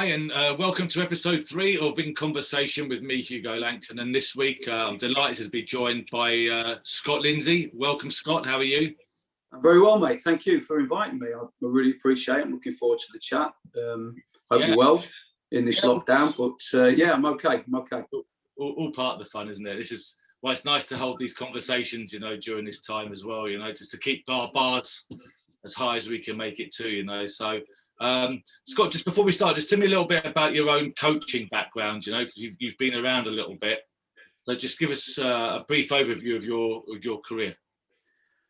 Hi, and welcome to episode 3 of In Conversation with me, Hugo Langton. And this week, I'm delighted to be joined by Scott Lindsey. Welcome, Scott. How are you? I'm very well, mate. Thank you for inviting me. I really appreciate it. I'm looking forward to the chat. Hope you're well in this lockdown, but yeah, I'm okay. All part of the fun, isn't it? This is why it's nice to hold these conversations, during this time as well, just to keep our bars as high as we can make it to, So, Scott, just before we start, just tell me a little bit about your own coaching background, because you've been around a little bit. So just give us a brief overview of your career.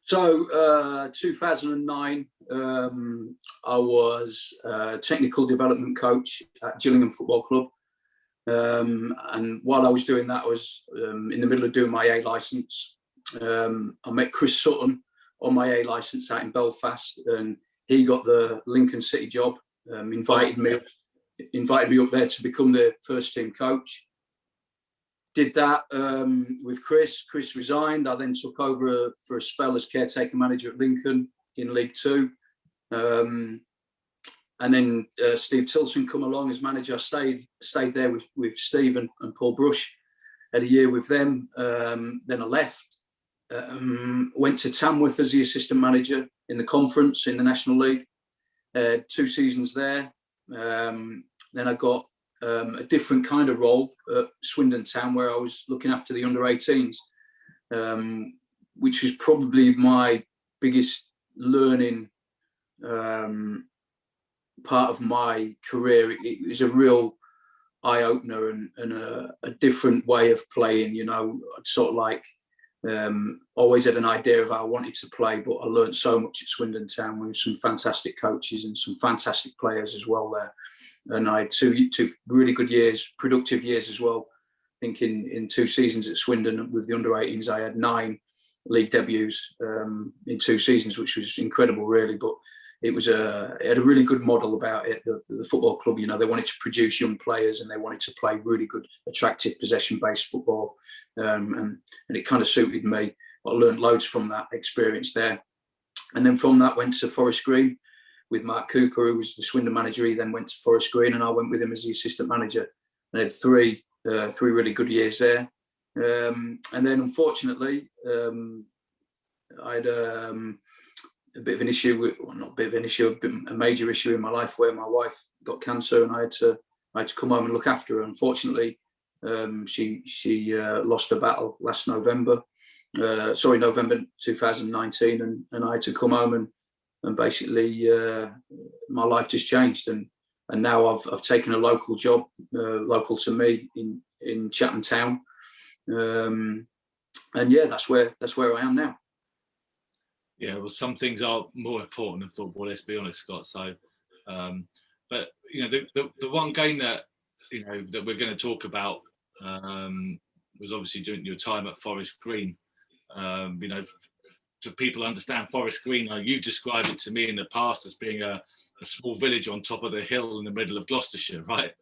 So, 2009, I was a technical development coach at Gillingham Football Club. And while I was doing that, I was in the middle of doing my A licence. I met Chris Sutton on my A licence out in Belfast, and he got the Lincoln City job. Invited me up there to become the first team coach. Did that with Chris. Chris resigned. I then took over for a spell as caretaker manager at Lincoln in League Two. And then Steve Tilson come along as manager. I stayed there with Steve and Paul Brush. Had a year with them. Then I left. Went to Tamworth as the assistant manager in the conference in the National League. 2 seasons there. Then I got a different kind of role at Swindon Town, where I was looking after the under-18s, which was probably my biggest learning part of my career. It was a real eye-opener and a different way of playing. I'd sort of like always had an idea of how I wanted to play, but I learned so much at Swindon Town with some fantastic coaches and some fantastic players as well there. And I had two really good years, productive years as well. I think in 2 seasons at Swindon with the under-18s, I had 9 league debuts in 2 seasons, which was incredible, really. But it had a really good model about it. The football club, they wanted to produce young players and they wanted to play really good, attractive, possession-based football. And it kind of suited me. I learned loads from that experience there. And then from that, went to Forest Green with Mark Cooper, who was the Swindon manager. He then went to Forest Green and I went with him as the assistant manager. And I had three really good years there. And then, unfortunately, I had a bit of an issue, a major issue in my life where my wife got cancer and I had to come home and look after her. Unfortunately, she lost her battle last November 2019, and I had to come home and basically my life just changed, and now I've taken a local job, local to me in Chatham Town, and yeah, that's where I am now. Yeah, well, some things are more important than football, let's be honest, Scott. So, but the one game that that we're going to talk about was obviously during your time at Forest Green. To people understand Forest Green, you described it to me in the past as being a small village on top of the hill in the middle of Gloucestershire, right?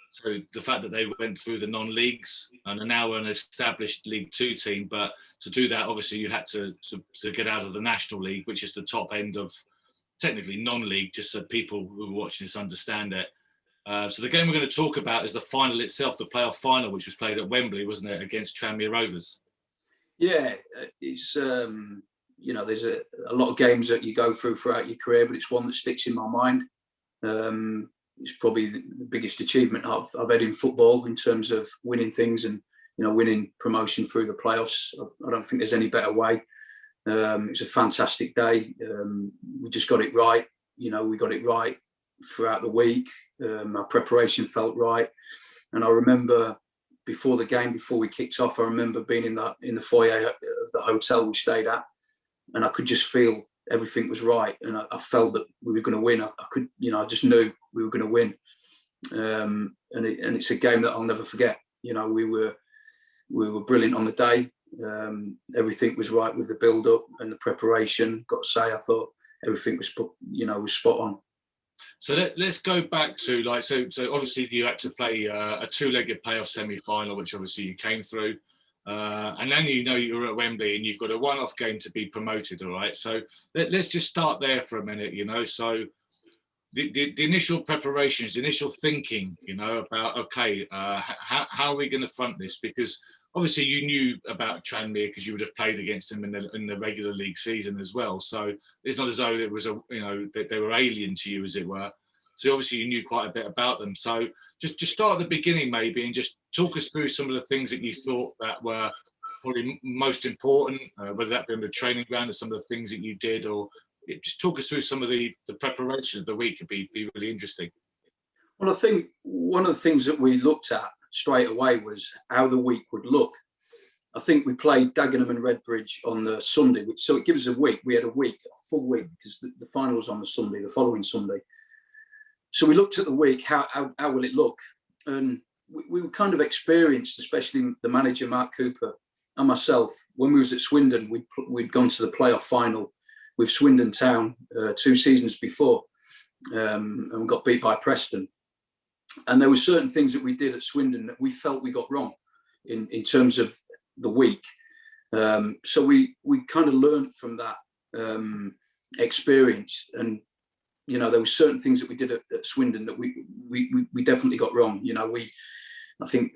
So the fact that they went through the non-leagues and are now an established League Two team, but to do that, obviously you had to get out of the National League, which is the top end of technically non-league, just so people who are watching this understand it. So the game we're going to talk about is the final itself, the playoff final, which was played at Wembley, wasn't it, against Tranmere Rovers? Yeah, it's there's a lot of games that you go through throughout your career, but it's one that sticks in my mind. It's probably the biggest achievement I've had in football in terms of winning things and winning promotion through the playoffs. I don't think there's any better way. It was a fantastic day. We just got it right. We got it right throughout the week. Our preparation felt right, and I remember before the game, before we kicked off, I remember being in the foyer of the hotel we stayed at, and I could just feel everything was right, and I felt that we were going to win. I just knew we were going to win, and it's a game that I'll never forget. We were brilliant on the day. Everything was right with the build-up and the preparation. Got to say, I thought everything was was spot on. So let's go back to so obviously you had to play a 2-legged playoff semi-final, which obviously you came through, and then you're at Wembley and you've got a one-off game to be promoted. All right, so let's just start there for a minute. So the initial preparations, the initial thinking, you know, about, okay, how are we going to front this? Because obviously you knew about Tranmere because you would have played against them in the regular league season as well. So it's not as though it was that they were alien to you, as it were. So obviously you knew quite a bit about them. So just start at the beginning maybe, and just talk us through some of the things that you thought that were probably most important, whether that be on the training ground or some of the things that you did, or just talk us through some of the preparation of the week. Would be really interesting. Well, I think one of the things that we looked at straight away was how the week would look. I think we played Dagenham and Redbridge on the Sunday, so it gives us a week. We had a full week, because the final was on the Sunday, the following Sunday. So we looked at the week, how will it look? And we were kind of experienced, especially the manager, Mark Cooper, and myself. When we was at Swindon, we'd gone to the playoff final with Swindon Town 2 seasons before, and we got beat by Preston. And there were certain things that we did at Swindon that we felt we got wrong in terms of the week. So we kind of learned from that experience. And, you know, there were certain things that we did at Swindon that we definitely got wrong. You know, I think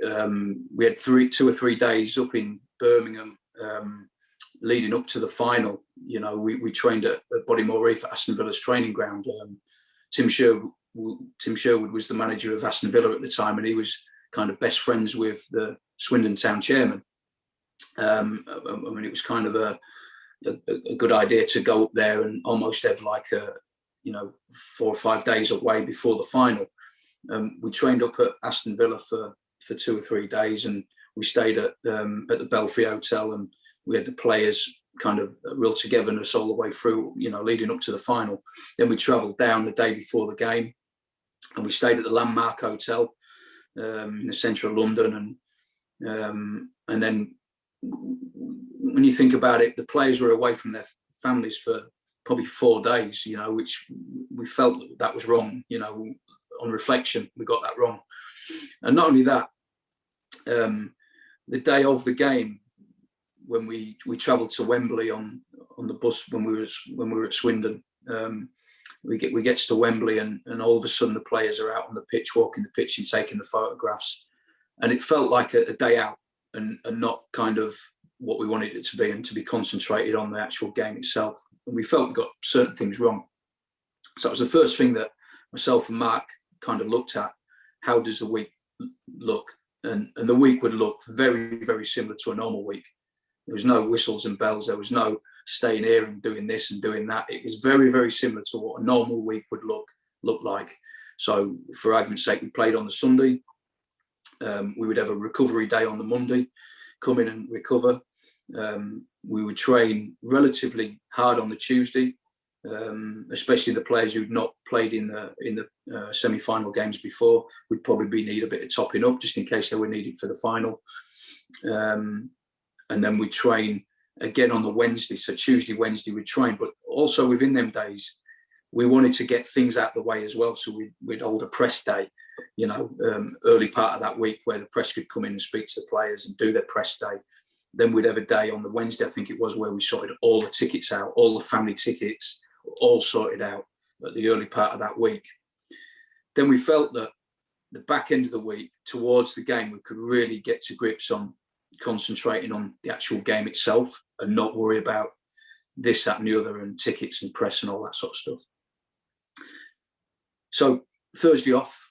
we had 2 or 3 days up in Birmingham leading up to the final. You know, we trained at Bodymoor Reef at Aston Villa's training ground. Tim Sherwood was the manager of Aston Villa at the time, and he was kind of best friends with the Swindon Town chairman. I mean, it was kind of a good idea to go up there and almost have like 4 or 5 days away before the final. We trained up at Aston Villa for 2 or 3 days, and we stayed at the Belfry Hotel, and we had the players kind of real togetherness all the way through, you know, leading up to the final. Then we travelled down the day before the game, and we stayed at the Landmark Hotel in the centre of London. And then when you think about it, the players were away from their families for probably 4 days, you know, which we felt that was wrong. You know, on reflection, we got that wrong. And not only that, the day of the game, when we travelled to Wembley on the bus when we were at Swindon, we get to Wembley, and all of a sudden the players are out on the pitch, walking the pitch and taking the photographs, and it felt like a day out, and not kind of what we wanted it to be, and to be concentrated on the actual game itself. And we felt we got certain things wrong. So that was the first thing that myself and Mark kind of looked at. How does the week look? And the week would look very, very similar to a normal week. There was no whistles and bells. There was no staying here and doing this and doing that. It was very, very similar to what a normal week would look like. So for argument's sake, we played on the Sunday. We would have a recovery day on the Monday, come in and recover. We would train relatively hard on the Tuesday, especially the players who'd not played in the semi-final games before. Would probably need a bit of topping up just in case they were needed for the final. And then we train again on the Wednesday. So Tuesday, Wednesday we'd train, but also within them days, we wanted to get things out of the way as well. So we'd hold a press day, you know, early part of that week, where the press could come in and speak to the players and do their press day. Then we'd have a day on the Wednesday, I think it was, where we sorted all the tickets out, all the family tickets, all sorted out at the early part of that week. Then we felt that the back end of the week, towards the game, we could really get to grips on concentrating on the actual game itself and not worry about this, that and the other, and tickets and press and all that sort of stuff. So Thursday off,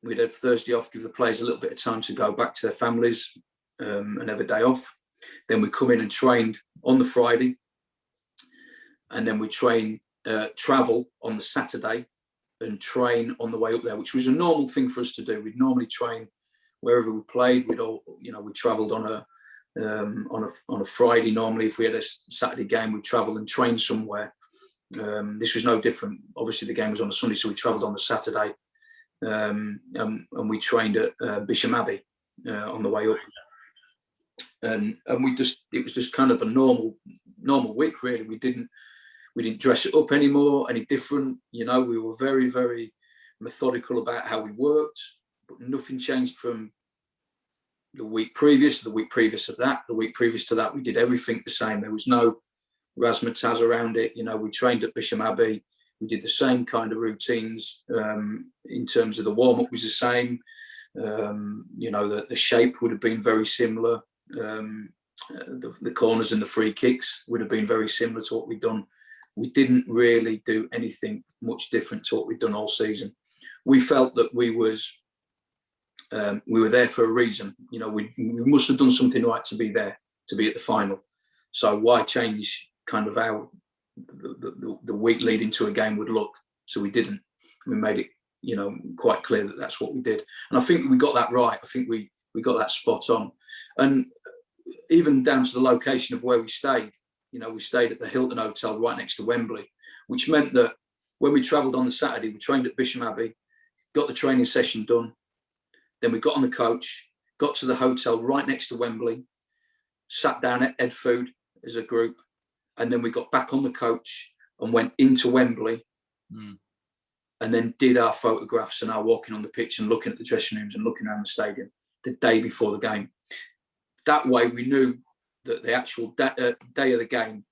we'd have Thursday off, give the players a little bit of time to go back to their families and have a day off. Then we come in and trained on the Friday, and then we travel on the Saturday and train on the way up there, which was a normal thing for us to do. We'd normally train wherever we played. We travelled on a Friday. Normally, if we had a Saturday game, we'd travel and train somewhere. This was no different. Obviously, the game was on a Sunday, so we travelled on the Saturday, and we trained at Bisham Abbey on the way up. And it was just kind of a normal week, really. We didn't dress it up anymore, any different. You know, we were very, very methodical about how we worked, but nothing changed from the week previous to the week previous to that. The week previous to that, we did everything the same. There was no razzmatazz around it. You know, we trained at Bisham Abbey. We did the same kind of routines in terms of the warm-up was the same. The shape would have been very similar. The corners and the free kicks would have been very similar to what we'd done. We didn't really do anything much different to what we'd done all season. We felt that we were there for a reason. We must have done something right to be there, to be at the final. So why change kind of how the week leading to a game would look? So we didn't. We made it, quite clear that that's what we did. And I think we got that right. I think we got that spot on. And even down to the location of where we stayed. We stayed at the Hilton Hotel right next to Wembley, which meant that when we travelled on the Saturday, we trained at Bisham Abbey, got the training session done. Then we got on the coach, got to the hotel right next to Wembley, sat down at Ed Food as a group, and then we got back on the coach and went into Wembley and then did our photographs and our walking on the pitch and looking at the dressing rooms and looking around the stadium the day before the game. That way we knew that the actual day of the game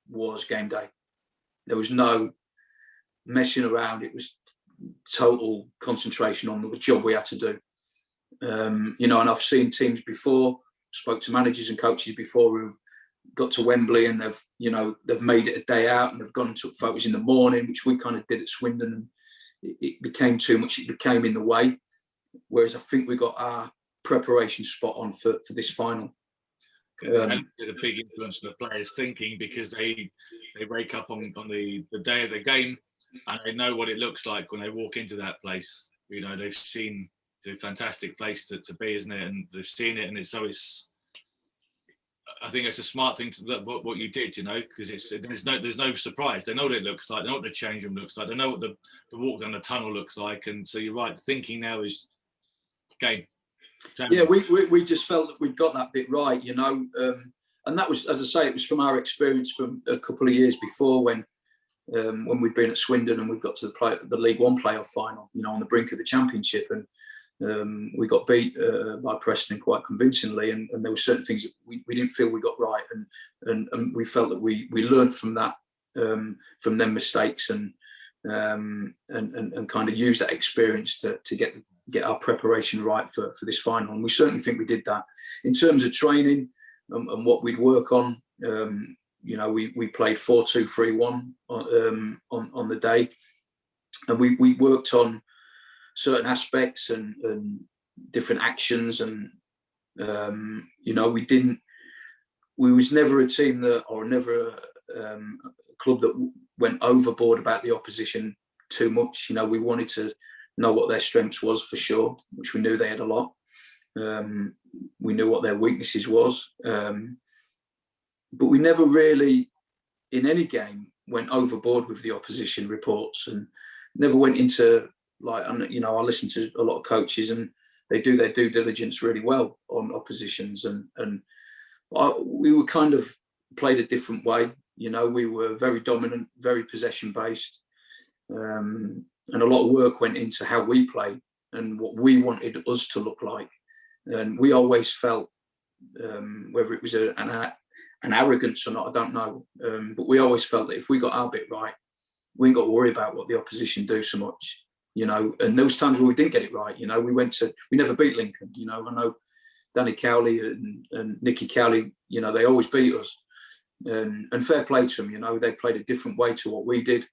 was game day. There was no messing around. It was total concentration on the job we had to do. And I've seen teams before, spoke to managers and coaches before who've got to Wembley and they've made it a day out and they've gone and took photos in the morning, which we kind of did at Swindon. And it became too much. It became in the way. Whereas I think we got our preparation spot on for this final. And did a big influence on the players' thinking, because they wake up on the day of the game and they know what it looks like when they walk into that place. They've seen it's a fantastic place to be, isn't it? And they've seen it, and it's I think it's a smart thing to look what you did, because there's no surprise. They know what it looks like. They know what the change room looks like. They know what the walk down the tunnel looks like. And so you're right. The thinking now is game. Yeah, we just felt that we'd got that bit right, and that was, as I say, it was from our experience from a couple of years before when we'd been at Swindon and we got to the League One playoff final, on the brink of the Championship, and we got beat by Preston quite convincingly, and there were certain things that we didn't feel we got right, and we felt that we learned from that, from them mistakes, and kind of use that experience to get our preparation right for this final. And we certainly think we did that. In terms of training and what we'd work on, we played 4-2-3-1 on the day, and we worked on certain aspects and different actions, and we was never a team that, or never a club that went overboard about the opposition too much. We wanted to know what their strengths was for sure, which we knew they had a lot. We knew what their weaknesses was, but we never really, in any game, went overboard with the opposition reports, and never went into I listen to a lot of coaches and they do their due diligence really well on oppositions, and we were kind of played a different way. We were very dominant, very possession based. And a lot of work went into how we play and what we wanted us to look like. And we always felt, whether it was an arrogance or not, I don't know. But we always felt that if we got our bit right, we ain't got to worry about what the opposition do so much. And those times when we didn't get it right, we never beat Lincoln. I know Danny Cowley and Nicky Cowley, they always beat us. And fair play to them, they played a different way to what we did.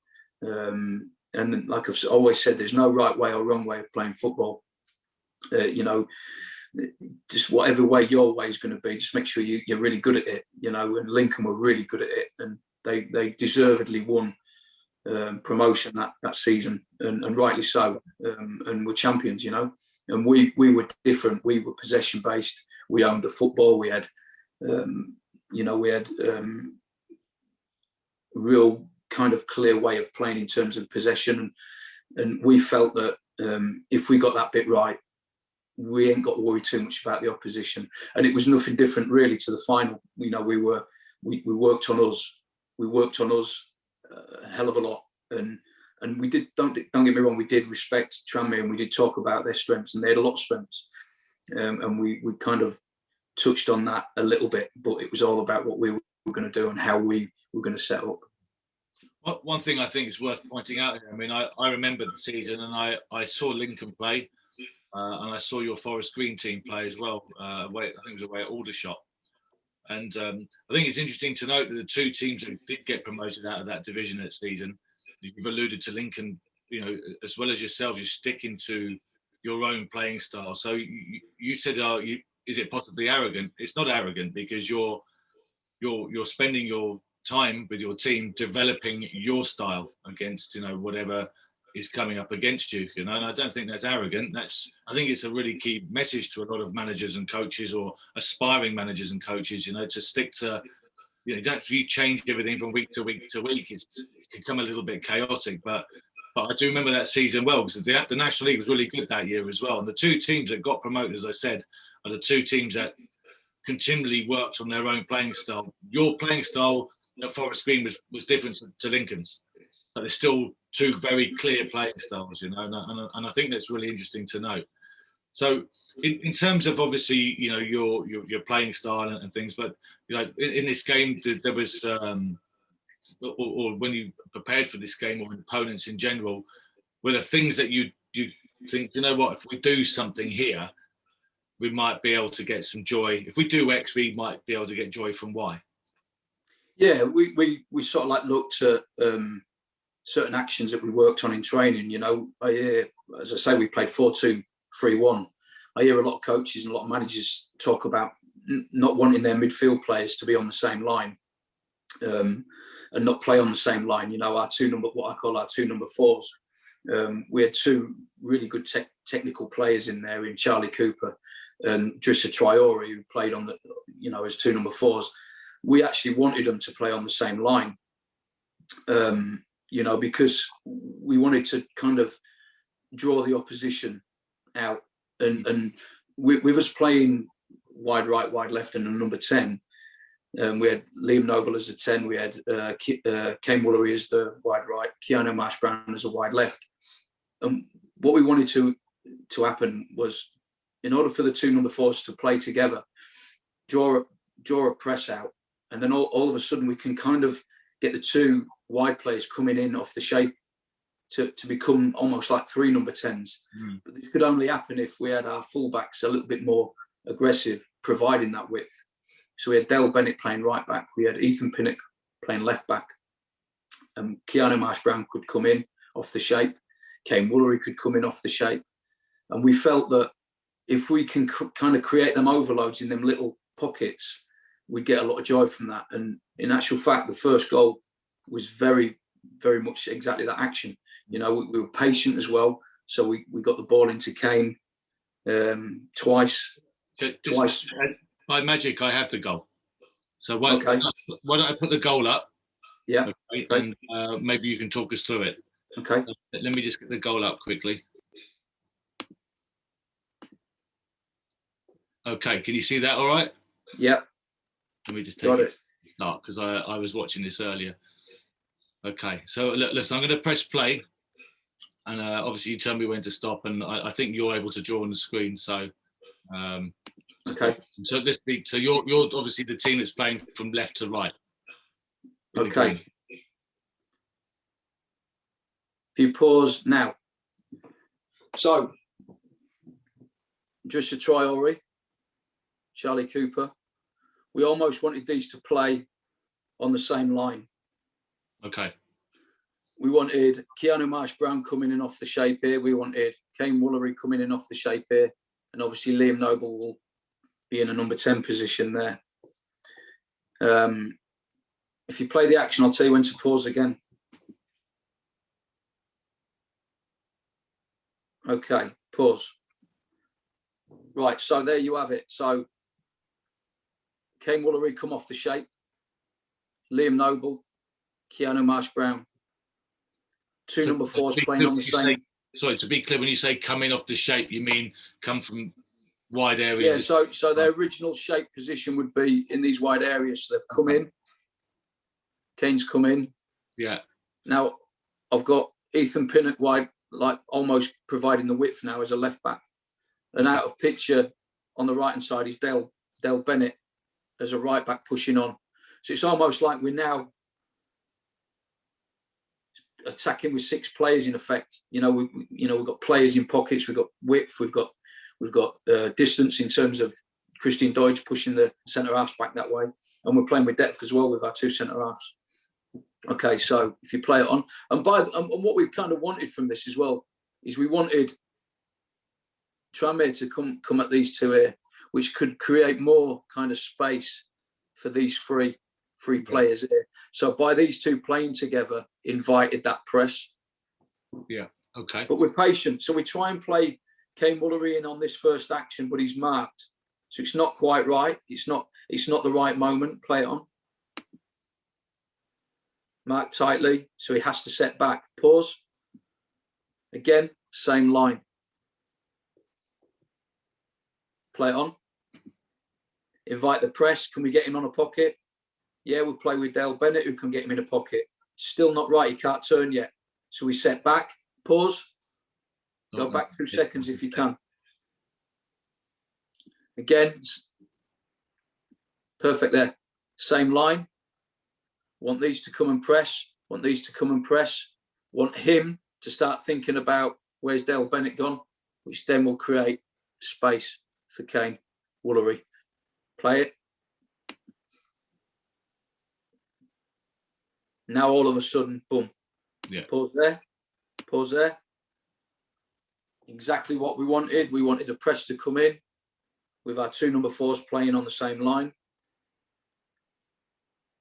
And like I've always said, there's no right way or wrong way of playing football. Just whatever way your way is going to be, just make sure you're really good at it. And Lincoln were really good at it, and they deservedly won promotion that season, and rightly so. And we're champions, And we were different. We were possession based. We owned the football. We had, real kind of clear way of playing in terms of possession, and we felt that if we got that bit right, we ain't got to worry too much about the opposition. And it was nothing different really to the final. We worked on us. We worked on us a hell of a lot, and we did. Don't get me wrong. We did respect Tranmere, and we did talk about their strengths, and they had a lot of strengths. And we kind of touched on that a little bit, but it was all about what we were going to do and how we were going to set up. One thing I think is worth pointing out here, I mean, I remember the season, and I saw Lincoln play, and I saw your Forest Green team play as well. I think it was away at Aldershot. And I think it's interesting to note that the two teams that did get promoted out of that division that season, you've alluded to Lincoln, you know, as well as yourselves, you're sticking to your own playing style. So you said, is it possibly arrogant? It's not arrogant, because you're spending your time with your team developing your style against, you know, whatever is coming up against you, you know. And I don't think that's arrogant. I think it's a really key message to a lot of managers and coaches, or aspiring managers and coaches, you know, to stick to, you know, don't you change everything from week to week to week. It can become a little bit chaotic, but I do remember that season well, because the National League was really good that year as well. And the two teams that got promoted, as I said, are the two teams that continually worked on their own playing style. Your playing style at Forest Green was different to Lincoln's, but there's still two very clear playing styles, you know, and I think that's really interesting to note. So in terms of, obviously, you know, your playing style and things, but, you know, in this game, there was, or when you prepared for this game, or opponents in general, were there things that you think, you know what, if we do something here, we might be able to get some joy. If we do X, we might be able to get joy from Y. Yeah, we sort of like looked at certain actions that we worked on in training. You know, as I say, we played 4-2-3-1. I hear a lot of coaches and a lot of managers talk about not wanting their midfield players to be on the same line, and not play on the same line. You know, what I call our two number fours. We had two really good technical players in there, in Charlie Cooper and Drissa Traore, who played on the, you know, as two number fours. We actually wanted them to play on the same line, you know, because we wanted to kind of draw the opposition out. And with us playing wide right, wide left, and a number 10, we had Liam Noble as a 10, we had Kane Woolery as the wide right, Keanu Marsh-Brown as a wide left. And what we wanted to happen was, in order for the two number fours to play together, draw a press out, and then all of a sudden we can kind of get the two wide players coming in off the shape to become almost like three number 10s. But this could only happen if we had our fullbacks a little bit more aggressive, providing that width. So we had Dale Bennett playing right back, we had Ethan Pinnock playing left back, and Keanu Marsh-Brown could come in off the shape, Kane Woolery could come in off the shape. And we felt that if we can kind of create them overloads in them little pockets, we'd get a lot of joy from that. And in actual fact, the first goal was very, very much exactly that action. You know, we were patient as well. So we got the ball into Kane twice. By magic, I have the goal. So why don't I put the goal up? Yeah. Okay, and maybe you can talk us through it. Okay. Let me just get the goal up quickly. Okay, can you see that all right? Yeah. Let me just take it start, because I was watching this earlier. Okay, so listen, I'm going to press play, and obviously you tell me when to stop, and I think you're able to draw on the screen. So, okay. So you're obviously the team that's playing from left to right. Okay. If you pause now. So, Drissa Traore, Charlie Cooper, we almost wanted these to play on the same line. Okay. We wanted Keanu Marsh-Brown coming in off the shape here. We wanted Kane Woolery coming in off the shape here. And obviously Liam Noble will be in a number 10 position there. If you play the action, I'll tell you when to pause again. Okay, pause. Right, so there you have it. So Kane Woolery come off the shape. Liam Noble, Keanu Marsh-Brown. Two number fours playing on the same. Sorry, to be clear, when you say coming off the shape, you mean come from wide areas? Yeah, so their original shape position would be in these wide areas. So they've come in. Kane's come in. Yeah. Now I've got Ethan Pinnock wide, like almost providing the width now as a left back. And out of picture on the right hand side is Dale Bennett as a right back pushing on. So it's almost like we're now attacking with 6 players in effect. We've got players in pockets, we've got width, we've got distance in terms of Christian Deutsch pushing the centre halves back that way, and we're playing with depth as well with our 2 centre halves. Okay, so if you play it on, and what we kind of wanted from this as well is we wanted Tranmere to come at these 2 here, which could create more kind of space for these three players here. So by these 2 playing together, invited that press. Yeah. Okay. But we're patient, so we try and play Kane Woolery in on this first action, but he's marked, so it's not quite right. It's not the right moment. Play it on. Marked tightly, so he has to set back. Pause. Again, same line. Play it on. Invite the press. Can we get him on a pocket? Yeah, we'll play with Dale Bennett, who can get him in a pocket. Still not right. He can't turn yet. So we set back. Pause. Go back 2 seconds if you can. Again, perfect there. Same line. Want these to come and press. Want these to come and press. Want him to start thinking about where's Dale Bennett gone, which then will create space for Kane Woolery. Play it. Now all of a sudden, boom. Yeah. Pause there. Pause there. Exactly what we wanted. We wanted a press to come in with our 2 number 4s playing on the same line.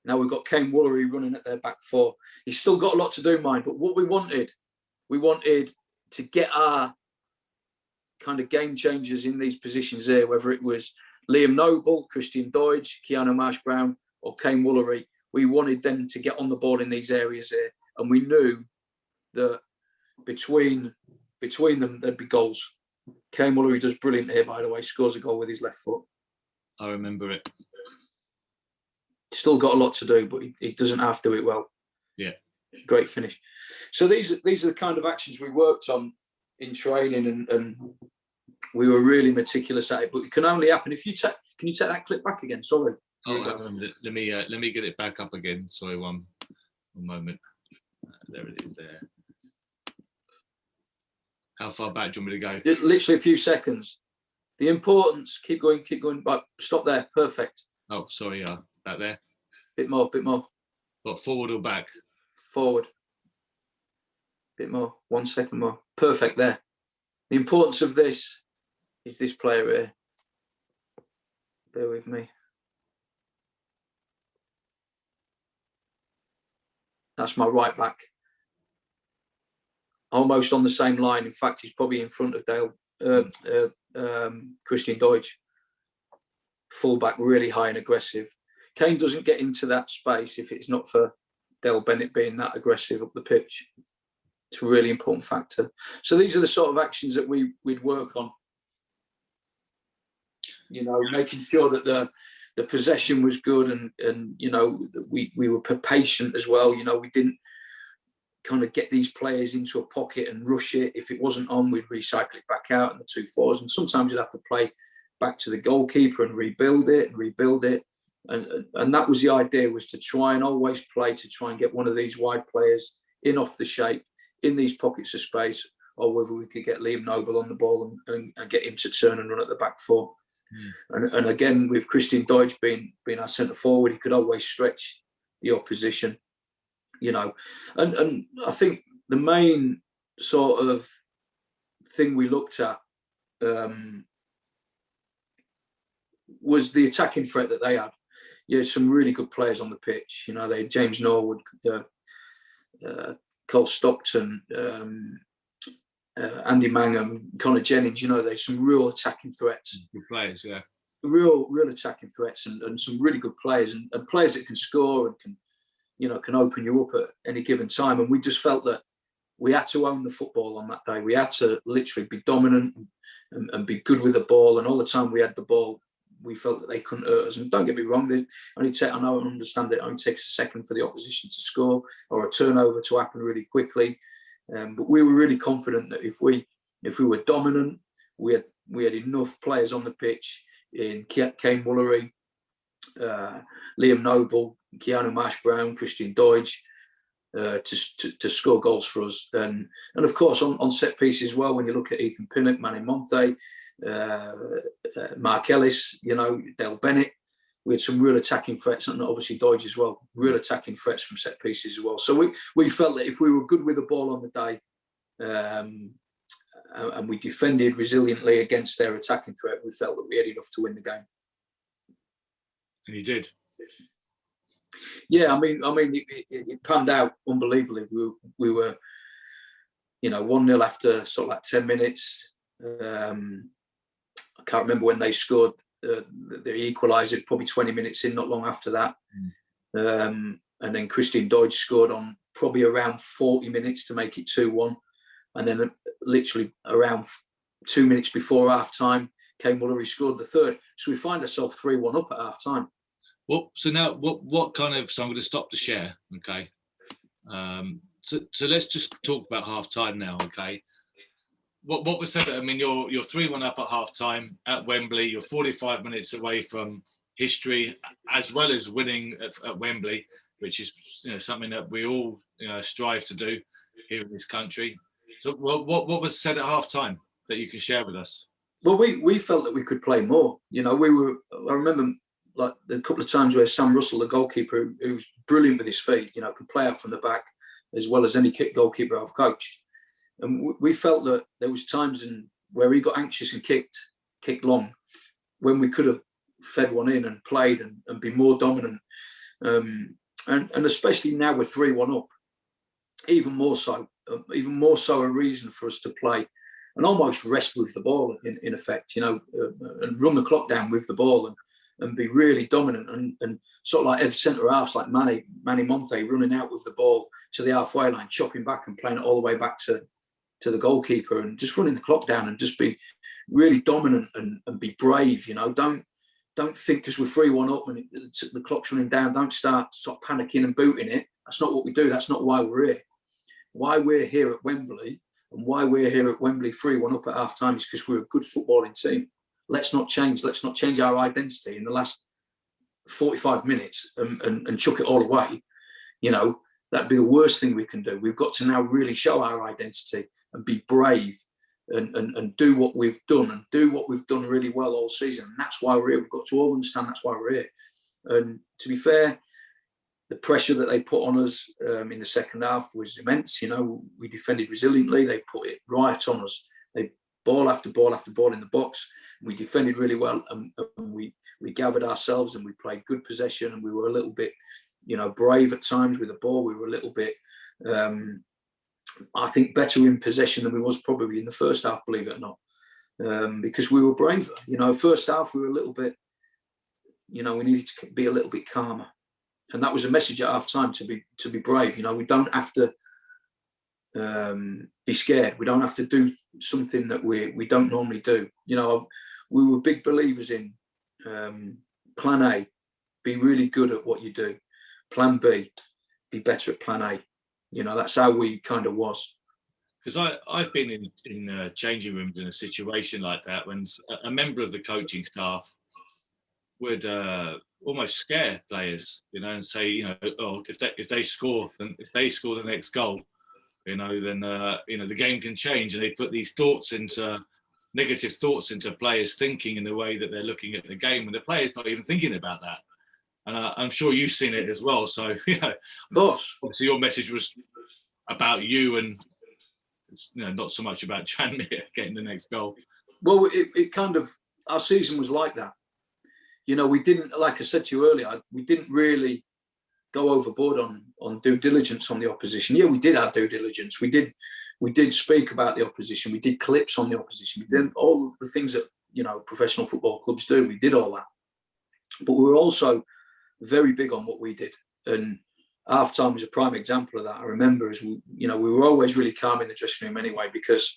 Now we've got Kane Woolery running at their back 4. He's still got a lot to do, mind. But what we wanted to get our kind of game changers in these positions there, whether it was Liam Noble, Christian Deutsch, Keanu Marsh-Brown, or Kane Woolery. We wanted them to get on the board in these areas here, and we knew that between them there'd be goals. Kane Woolery does brilliant here, by the way. Scores a goal with his left foot. I remember it. Still got a lot to do, but he doesn't have to do it well. Yeah, great finish. So these are the kind of actions we worked on in training, and we were really meticulous at it. But it can only happen if you take. Can you take that clip back again? Sorry. Oh, let me get it back up again. Sorry, one moment. There it is. There. How far back do you want me to go? Literally a few seconds. The importance. Keep going. But stop there. Perfect. Oh, sorry. Back there. Bit more. What, forward or back? Forward. Bit more. 1 second more. Perfect there. The importance of this is this player here. Bear with me. That's my right back. Almost on the same line. In fact, he's probably in front of Christian Deutsch. Full back, really high and aggressive. Kane doesn't get into that space if it's not for Dale Bennett being that aggressive up the pitch. It's a really important factor. So these are the sort of actions that we'd work on. You know, making sure that the possession was good, and you know, we were patient as well. You know, we didn't kind of get these players into a pocket and rush it. If it wasn't on, we'd recycle it back out in the 2 4s, and sometimes you'd have to play back to the goalkeeper and rebuild it. And that was the idea, was to try and always play to try and get one of these wide players in off the shape, in these pockets of space, or whether we could get Liam Noble on the ball and get him to turn and run at the back 4. And again, with Christian Deutsch being our centre forward, he could always stretch the opposition, you know. And I think the main sort of thing we looked at was the attacking threat that they had. You had some really good players on the pitch. You know, they had James Norwood, Cole Stockton, Andy Mangum, Connor Jennings. You know, there's some real attacking threats. Good players, yeah. Real attacking threats, and some really good players, and players that can score and can open you up at any given time. And we just felt that we had to own the football on that day. We had to literally be dominant and be good with the ball. And all the time we had the ball, we felt that they couldn't hurt us. And don't get me wrong, I know and understand it only takes a second for the opposition to score or a turnover to happen really quickly. But we were really confident that if we were dominant, we had enough players on the pitch in Kane Woolery, Liam Noble, Keanu Marsh-Brown, Christian Deutsch, to score goals for us. And of course, on set pieces as well, when you look at Ethan Pinnock, Manny Monte, Mark Ellis, Dale Bennett, we had some real attacking threats, and obviously Dodge as well, real attacking threats from set pieces as well. So we felt that if we were good with the ball on the day, and we defended resiliently against their attacking threat, we felt that we had enough to win the game. And you did. Yeah, I mean, it panned out unbelievably. We were, 1-0 after sort of like 10 minutes. I can't remember when they scored. They equalised it probably 20 minutes in, not long after that. And then Christian Dodge scored on probably around 40 minutes to make it 2-1. And then literally around 2 minutes before half-time, Kane Mullery scored the third. So we find ourselves 3-1 up at half-time. Well, so now what kind of, so I'm going to stop the share, okay? So let's just talk about half-time now, okay? What was said, I mean, you're 3-1 up at half-time at Wembley, you're 45 minutes away from history, as well as winning at Wembley, which is something that we all strive to do here in this country. So what was said at half-time that you can share with us? Well, we felt that we could play more. I remember like a couple of times where Sam Russell, the goalkeeper, who's brilliant with his feet, could play out from the back as well as any goalkeeper I've coached. And we felt that there was times where he got anxious and kicked long, when we could have fed one in and played and be more dominant. And especially now we're 3-1 up, even more so a reason for us to play and almost rest with the ball in effect, and run the clock down with the ball and be really dominant and sort of like every centre halves like Manny Monte running out with the ball to the halfway line, chopping back and playing it all the way back to the goalkeeper and just running the clock down and just be really dominant and be brave. Don't think because we're 3-1 up and the clock's running down, don't start panicking and booting it. That's not what we do. That's not why we're here. Why we're here at Wembley and why we're here at Wembley 3-1 up at half time is because we're a good footballing team. Let's not change our identity in the last 45 minutes and chuck it all away. That'd be the worst thing we can do. We've got to now really show our identity and be brave and do what we've done and do what we've done really well all season. And that's why we're here. We've got to all understand that's why we're here. And to be fair, the pressure that they put on us in the second half was immense. We defended resiliently. They put it right on us. They ball after ball after ball in the box. We defended really well, and we gathered ourselves and we played good possession, and we were a little bit, brave at times with the ball. We were a little bit, I think, better in possession than we was probably in the first half, believe it or not, because we were braver. First half we were a little bit, we needed to be a little bit calmer, and that was a message at half time to be brave. We don't have to be scared. We don't have to do something that we don't normally do. We were big believers in plan A, be really good at what you do. Plan B, be better at plan A. That's how we kind of was. Because I've been in changing rooms in a situation like that when a member of the coaching staff would almost scare players, and say, oh, if they score the next goal, then the game can change, and they put these negative thoughts into players' thinking in the way that they're looking at the game, and the player's not even thinking about that. And I'm sure you've seen it as well. So, of course, obviously your message was about you and not so much about Tranmere getting the next goal. Well, it kind of, our season was like that. We didn't, like I said to you earlier, we didn't really go overboard on due diligence on the opposition. Yeah, we did our due diligence. We did speak about the opposition. We did clips on the opposition. We did all the things that professional football clubs do. We did all that, but we were also very big on what we did. And half time was a prime example of that. I remember as we were always really calm in the dressing room anyway, because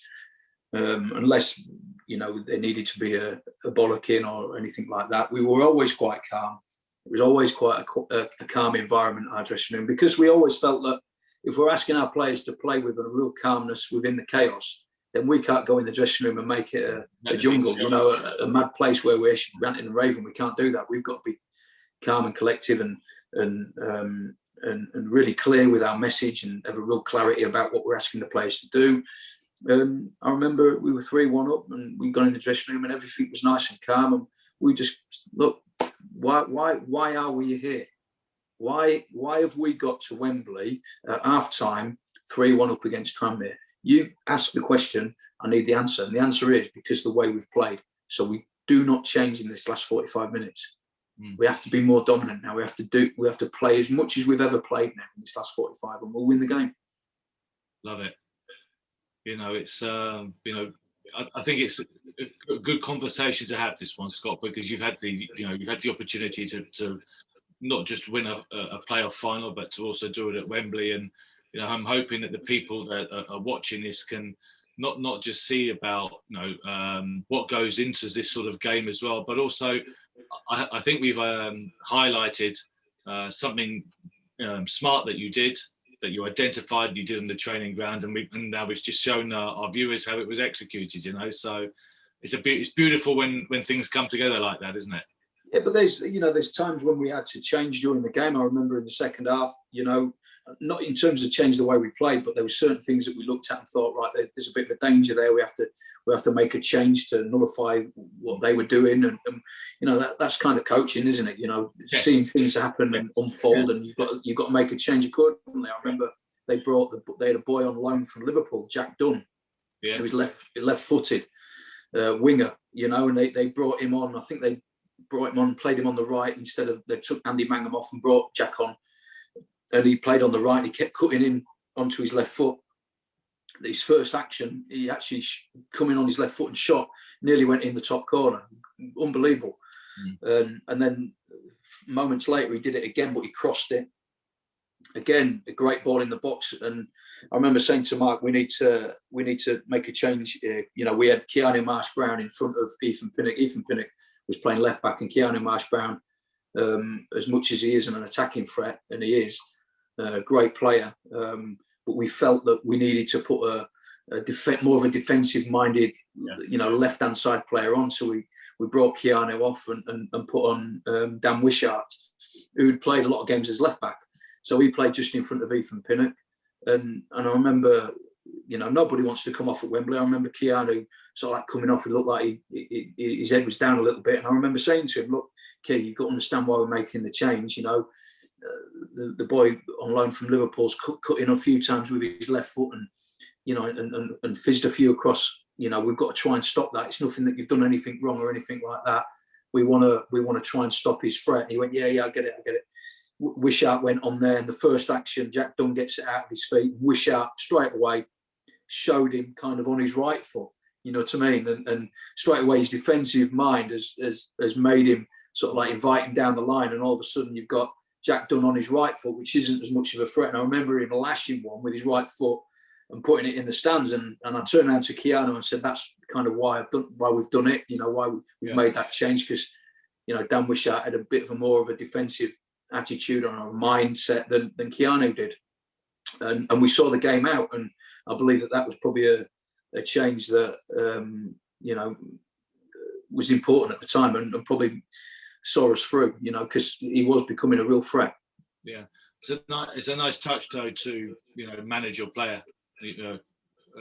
unless there needed to be a bollocking or anything like that, we were always quite calm. It was always quite a calm environment in our dressing room, because we always felt that if we're asking our players to play with a real calmness within the chaos, then we can't go in the dressing room and make it a jungle, a mad place where we're ranting and raving. We can't do that. We've got to be calm and collective and and really clear with our message and have a real clarity about what we're asking the players to do. I remember we were 3-1 up and we got in the dressing room and everything was nice and calm. And we just, look, why are we here? Why have we got to Wembley at half-time 3-1 up against Tranmere? You ask the question, I need the answer. And the answer is because of the way we've played. So we do not change in this last 45 minutes. We have to be more dominant now. We have to play as much as we've ever played now in this last 45 and we'll win the game. Love it. It's, I think it's a good conversation to have, this one, Scott, because you've had the opportunity to not just win a playoff final, but to also do it at Wembley. And, I'm hoping that the people that are watching this can not just see about, what goes into this sort of game as well, but also I think we've highlighted something smart that you did, that you identified, you did on the training ground, and now we've just shown our viewers how it was executed. So it's beautiful when things come together like that, isn't it? Yeah, but there's times when we had to change during the game. I remember in the second half, not in terms of change the way we played, but there were certain things that we looked at and thought, right, there's a bit of a danger there. We have to make a change to nullify what they were doing, and that's kind of coaching, isn't it? Seeing things happen and unfold, and you've got to make a change accordingly. I remember they had a boy on loan from Liverpool, Jack Dunn, who was left-footed winger, and they brought him on. I think they brought him on, played him on the right instead of, they took Andy Mangum off and brought Jack on, and he played on the right. And he kept cutting in onto his left foot. His first action, he actually come in on his left foot and shot, nearly went in the top corner. Unbelievable. And then moments later, he did it again, but he crossed it. Again, a great ball in the box. And I remember saying to Mark, we need to make a change. We had Keanu Marsh-Brown in front of Ethan Pinnock. Ethan Pinnock was playing left back, and Keanu Marsh-Brown, as much as he is an attacking threat, and he is a great player, but we felt that we needed to put more of a defensive-minded, left-hand side player on. So we brought Keanu off and put on Dan Wishart, who'd played a lot of games as left back. So he played just in front of Ethan Pinnock, and I remember, nobody wants to come off at Wembley. I remember Keanu sort of like coming off. It looked like his head was down a little bit, and I remember saying to him, "Look, Key, you've got to understand why we're making the change. The boy on loan from Liverpool's cut in a few times with his left foot, and and fizzed a few across. We've got to try and stop that. It's nothing that you've done anything wrong or anything like that. We want to try and stop his threat." And he went, "Yeah, I get it. Wishart went on there, and the first action, Jack Dunn gets it out of his feet. Wishart straight away showed him kind of on his right foot. You know what I mean? And straight away his defensive mind has made him sort of like invite him down the line, and all of a sudden you've got Jack Dunn on his right foot, which isn't as much of a threat. And I remember him lashing one with his right foot and putting it in the stands. And I turned around to Keanu and said, "That's kind of why we've done it. Why we've made that change, because Dan Wishart had a bit of a more of a defensive attitude on a mindset than Keanu did, and we saw the game out. And I believe that was probably a change that was important at the time, and probably saw us through, because he was becoming a real threat." Yeah, it's a nice touch though to manage your player,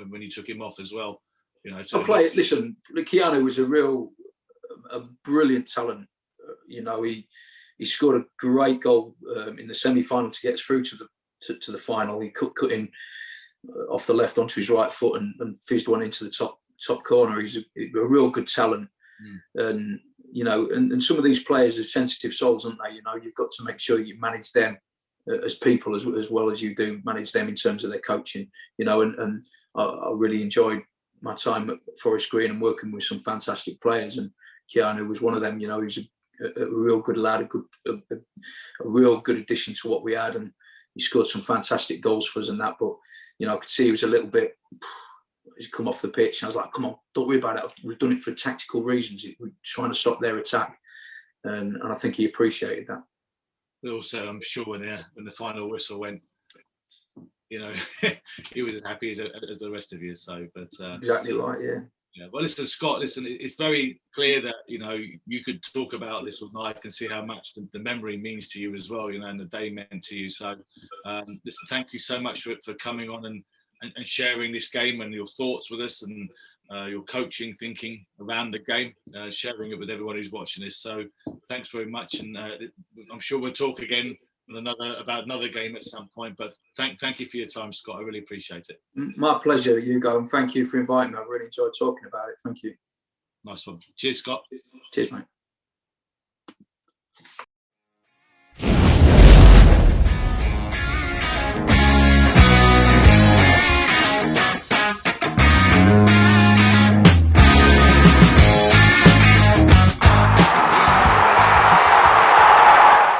when you took him off as well. Listen, Keanu was a brilliant talent. He scored a great goal in the semi-final to get us through to the final. He cut in off the left onto his right foot and fizzed one into the top corner. He's a real good talent. And and some of these players are sensitive souls, aren't they? You've got to make sure you manage them as people as well as you do manage them in terms of their coaching. And I really enjoyed my time at Forest Green and working with some fantastic players, and Keanu was one of them. He's a real good lad, a real good addition to what we had, and he scored some fantastic goals for us and that. But I could see he was a little bit. He's come off the pitch, and I was like, "Come on, don't worry about it. We've done it for tactical reasons. We're trying to stop their attack," and I think he appreciated that. Also, I'm sure when the final whistle went, he was as happy as the rest of you. So, but exactly right, yeah. Yeah, well, listen, Scott. Listen, it's very clear that you could talk about this all night. I can see how much the memory means to you as well. And the day meant to you. So, listen, thank you so much for coming on and sharing this game and your thoughts with us and your coaching thinking around the game, sharing it with everyone who's watching this. So, thanks very much, and I'm sure we'll talk again about another game at some point. But thank you for your time, Scott. I really appreciate it. My pleasure, Hugo, and thank you for inviting me. I really enjoyed talking about it. Thank you. Nice one. Cheers, Scott. Cheers, mate.